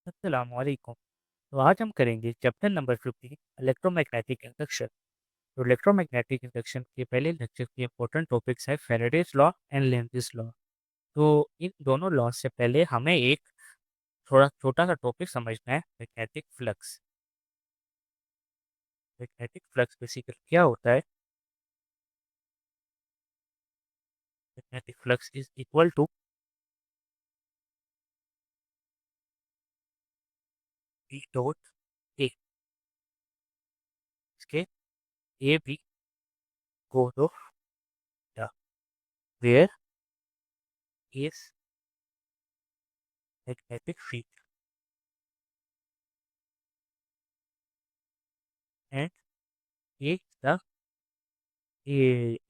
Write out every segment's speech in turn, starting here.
अस्सलाम वालेकुम। तो आज हम करेंगे चैप्टर नंबर 15 इलेक्ट्रोमैग्नेटिक इंडक्शन। तो इलेक्ट्रोमैग्नेटिक इंडक्शन के पहले लेक्चर के इंपॉर्टेंट टॉपिक्स है फैराडेज लॉ एंड लेंज़िस लॉ। तो इन दोनों लॉ से पहले हमें एक थोड़ा छोटा सा टॉपिक समझना है, magnetic flux. Magnetic flux basically क्या होता है? Magnetic flux is equal to E dot A. इसके A B goes of the where is magnetic field and A is the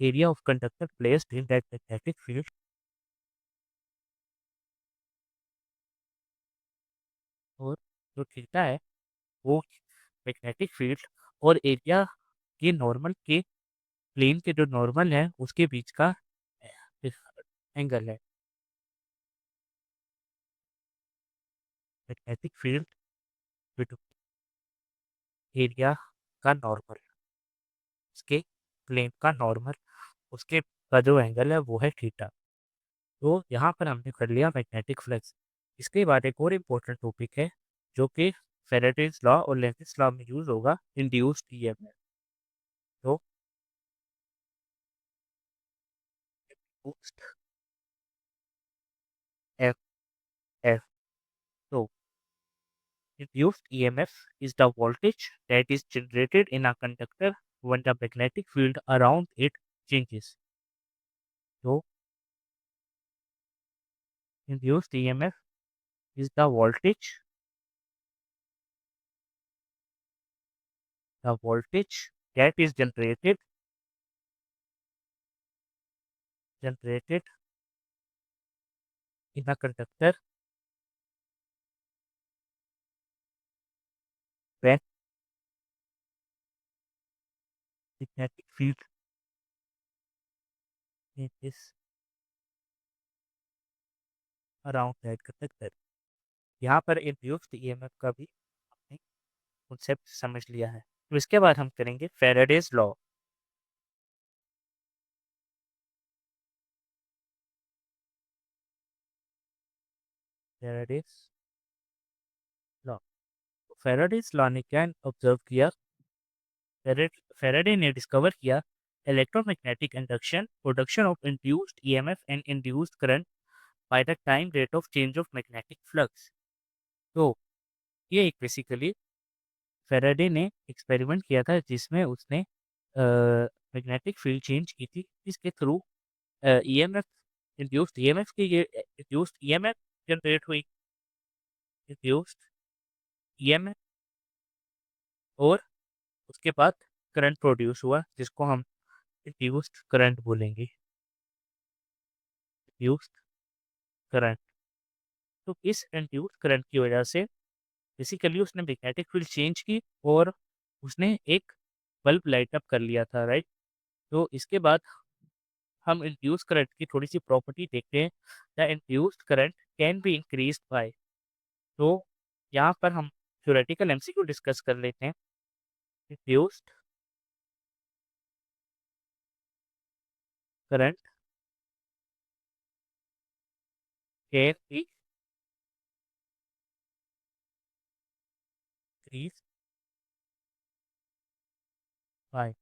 area of conductor placed in that magnetic field। और जो theta है वो magnetic field और area के normal के plane के जो नॉर्मल है उसके बीच का एंगल है। मैग्नेटिक फील्ड विद एरिया का नॉर्मल, उसके प्लेन का नॉर्मल, उसके का जो एंगल है वो है थीटा। तो यहाँ पर हमने कर लिया मैग्नेटिक फ्लक्स। इसके बाद एक और इम्पोर्टेंट टॉपिक है जो कि फैराडेज लॉ और लेंज़िस लॉ में यूज होगा, इंड्यूस्ड ईएमएफ। तो एफ एफ तो induced EMF is the voltage that is generated in a conductor when the magnetic field around it changes. So, induced EMF is the voltage that is generated in a conductor when magnetic field is around that conductor। यहाँ पर induced EMF का भी हमने concept समझ लिया है। तो इसके बाद हम करेंगे Faraday's law. Faraday's law, Faraday's law ने क्या ऑब्जर्व किया? फेराडे ने डिस्कवर किया electromagnetic induction, production of induced EMF and induced current by the time rate of change of magnetic flux. तो ये एक बेसिकली फेराडे ने एक्सपेरिमेंट किया था जिसमें उसने मैग्नेटिक फील्ड चेंज की थी इसके थ्रू ईएमएफ, इंड्यूस्ड ईएमएफ की ये इंड्यूस्ड ईएमएफ जनरेट हुई, इंड्यूस्ड ईएमएफ, और उसके बाद करंट प्रोड्यूस हुआ जिसको हम इंड्यूस्ड करंट बोलेंगे, इंड्यूस्ड करंट। तो इस इंड्यूस्ड करंट की वजह से बेसिकली उसने मैग्नेटिक फील्ड चेंज की और उसने एक बल्ब लाइट अप कर लिया था, राइट। तो इसके बाद हम इंड्यूस्ड करंट की थोड़ी सी प्रॉपर्टी देखते हैं। The induced current can be increased by. तो यहाँ पर हम थ्योरेटिकल एमसीक्यू डिस्कस कर लेते हैं। Induced current can be increase by.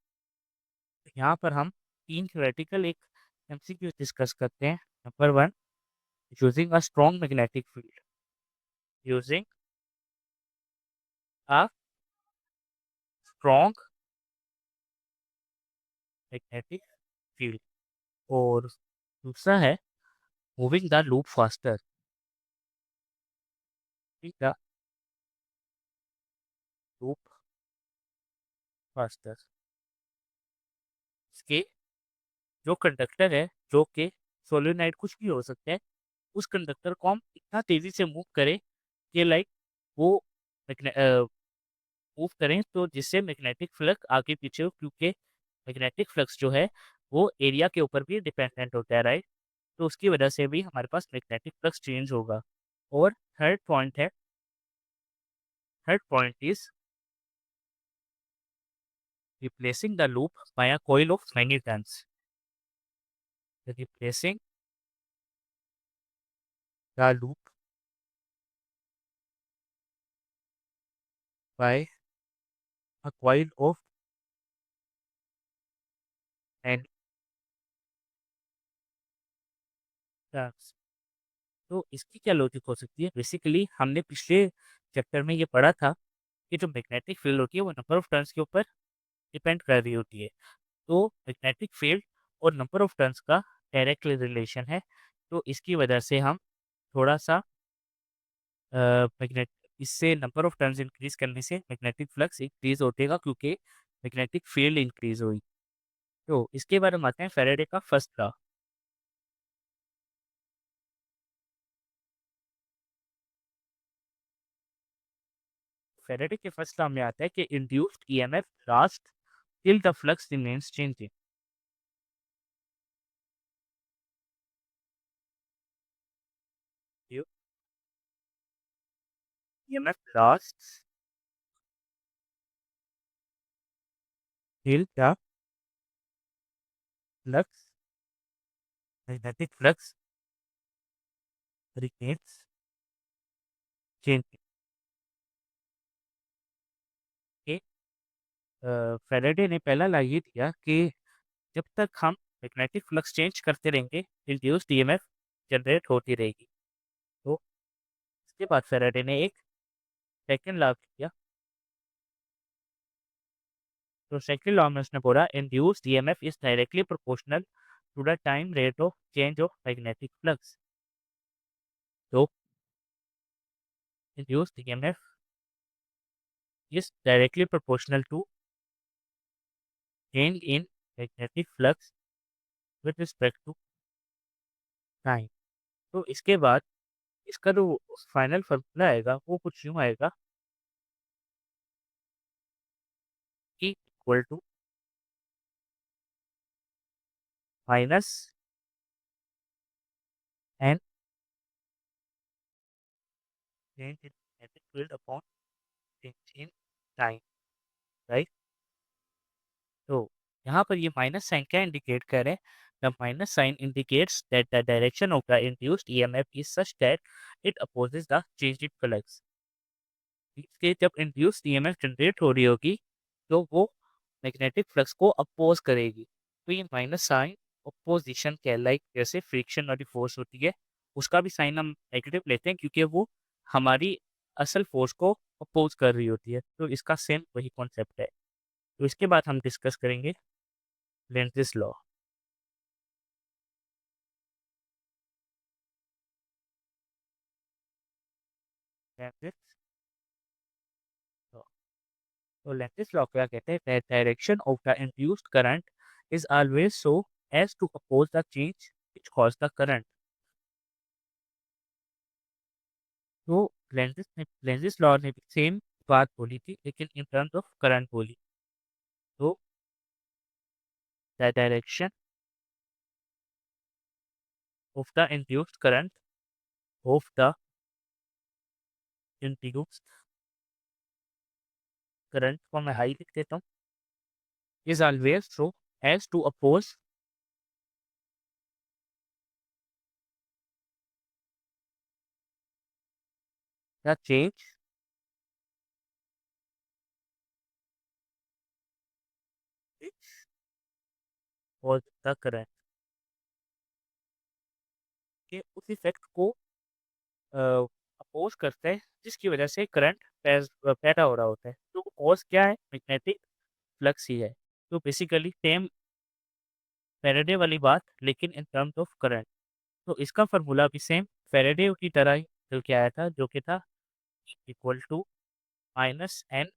यहाँ पर हम तीन थ्योरेटिकल एक एमसीक्यू डिस्कस करते हैं। Number one, using a strong magnetic field, using a strong magnetic field. और दूसरा है moving the loop faster, the loop faster. इसके जो कंडक्टर है, जो कि सोलेनोइड कुछ भी हो सकता है, उस कंडक्टर को हम इतना तेजी से मूव करें कि लाइक वो मूव करें तो जिससे मैग्नेटिक फ्लक्स आगे पीछे हो, क्योंकि मैग्नेटिक फ्लक्स जो है वो एरिया के ऊपर भी डिपेंडेंट होता है, राइट। तो उसकी वजह से भी हमारे पास मैग्नेटिक फ्लक्स चेंज होगा। और थर्ड पॉइंट है third point is replacing the loop by a coil of many turns. Replacing the loop by a coil of many turns. तो इसकी क्या लॉजिक हो सकती है? बेसिकली हमने पिछले चैप्टर में ये पढ़ा था कि जो मैग्नेटिक फील्ड होती है वो नंबर ऑफ टर्न्स के ऊपर डिपेंड कर रही होती है। तो मैग्नेटिक फील्ड और नंबर ऑफ टर्न्स का डायरेक्ट रिलेशन है। तो इसकी वजह से हम थोड़ा-सा मैग्नेट इससे नंबर ऑफ टर्न्स इंक्रीज़ करने से मैग्नेटिक फ्लक्स इंक्रीज़ होतेगा क्योंकि मैग्नेटिक फील्ड इंक्रीज़ हुई। तो इसके बारे में आते हैं फैराडे का फर्स्ट लॉ। फैराडे के फर्स्ट लॉ में आता है कि induced EMF last till the flux remains changing. EMF lasts till the flux magnetic flux remains changing. Okay. Faraday ने पहला लॉ ये दिया कि जब तक हम मैग्नेटिक फ्लक्स चेंज करते रहेंगे, इंड्यूस्ड ईएमएफ जनरेट होती रहेगी। तो इसके बाद फैराडे ने एक सेकंड लॉ दिया। तो सेकंड लॉ में उसने बोला induced EMF is directly proportional to the time rate of change of magnetic flux. तो induced EMF is directly proportional to change in magnetic flux with respect to time. तो इसके बाद इसका जो फाइनल फॉर्मूला आएगा वो कुछ यूँ आएगा कि equal to minus N change in magnetic field upon change in time, right? तो यहाँ पर ये माइनस साइन क्या इंडिकेट कर रहे हैं? The minus sign indicates that the direction of the induced EMF is such that it opposes the change in flux. इसके जब इंड्यूस्ड ईएमएफ जनरेट हो रही होगी तो वो मैग्नेटिक फ्लक्स को अपोज करेगी। तो ये माइनस साइन अपोजिशन कहलाएगी। जैसे फ्रिक्शन वाली फोर्स होती है उसका भी साइन हम नेगेटिव लेते हैं क्योंकि वो हमारी असल फोर्स को अपोज कर रही होती है। तो इसका सेम वही कॉन्सेप्ट है। तो इसके बाद हम डिस्कस करेंगे लेंज़िस लॉ। लेंज़िस लॉ। तो लेंज़िस लॉ क्या कहते हैं? That direction of the induced current is always so as to oppose the change which cause the current. तो लेंज़िस लॉ ने भी सेम बात बोली थी लेकिन इन टर्म्स ऑफ करंट बोली। तो the direction of the induced current of the induced current को मैं हाई लिख देता हूँ is always so as to oppose the change which cause the current के उस इफेक्ट को अपोज करते हैं जिसकी वजह से करंट पैदा हो रहा होता है। तो कॉज क्या है? मैग्नेटिक फ्लक्स ही है। तो बेसिकली सेम फैराडे वाली बात लेकिन इन टर्म्स ऑफ करंट। तो इसका फार्मूला भी सेम फैराडे की तरह ही चल के आया था जो कि था equal to minus N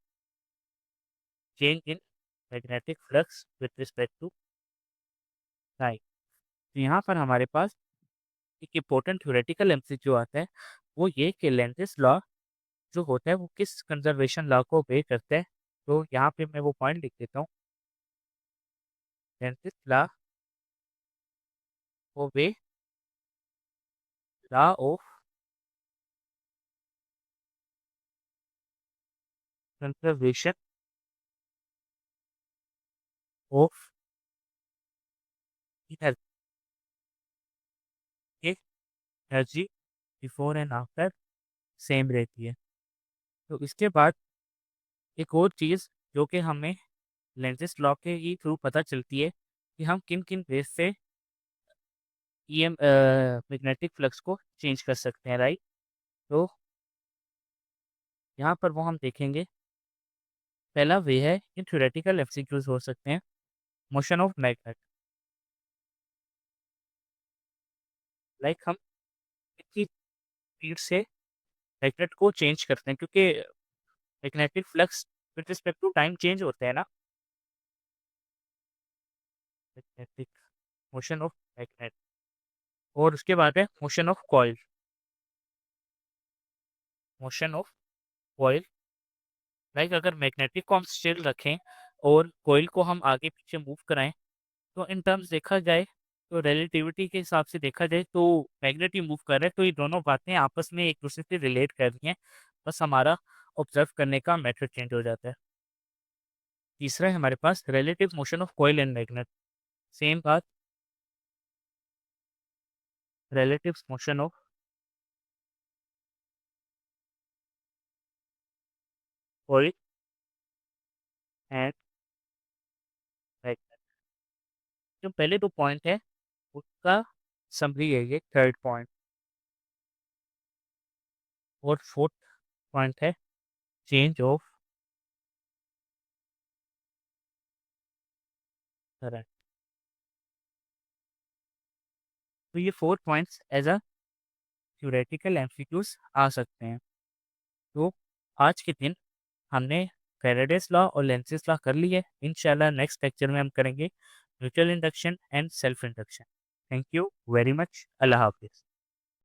change in magnetic flux with respect to time. तो यहाँ पर हमारे पास एक इम्पोर्टेंट थ्योरेटिकल एमसीक्यू आता है वो ये कि लेंज़िस लॉ जो होता है वो किस कंजर्वेशन लॉ को ओबे करता है। तो यहाँ पे मैं वो पॉइंट लिख देता हूँ। Lenz's law obey law of conservation of energy before and after same रहती है। तो इसके बाद एक और चीज़ जो कि हमें लेंज़ेस लॉ के ही थ्रू पता चलती है कि हम किन-किन वेज़ से मैग्नेटिक फ्लक्स को चेंज कर सकते हैं, राइट? तो यहाँ पर वो हम देखेंगे, पहला वे है इन थ्योरेटिकल एमसीक्यूज़ हो सकते हैं, मोशन ऑफ मैग्नेट, लाइक हम कितनी स्पीड से मैग्नेट को चेंज करते हैं, क्योंकि magnetic flux with respect to time change होते हैं ना, मैग्नेटिक मोशन ऑफ मैग्नेट। और उसके बाद है motion of coil, motion of coil, like अगर मैग्नेटिक को हम स्टिल रखें और कॉइल को हम आगे पीछे मूव कराएं, तो इन टर्म्स देखा जाए, तो रिलेटिविटी के हिसाब से देखा जाए तो मैग्नेट ही मूव कर रहा है, तो ये दोनों बातें आपस में एक दूसरे से रिलेट कर रही हैं, बस हमारा ऑब्जर्व करने का मेथड चेंज हो जाता है। तीसरा है हमारे पास relative motion of coil and magnet, same बात, relative motion of coil and magnet. जो पहले दो पॉइंट है उसका समरी है ये थर्ड पॉइंट, और फोर्थ पॉइंट है चेंज ऑफ करंट। तो ये four points as a theoretical MCQs आ सकते हैं। तो आज के दिन हमने फैराडेस लॉ और लेंज़ेस लॉ कर ली है। इंशाल्लाह नेक्स्ट लेक्चर में हम करेंगे mutual induction and self induction. Thank you very much. अल्लाह हाफिज़।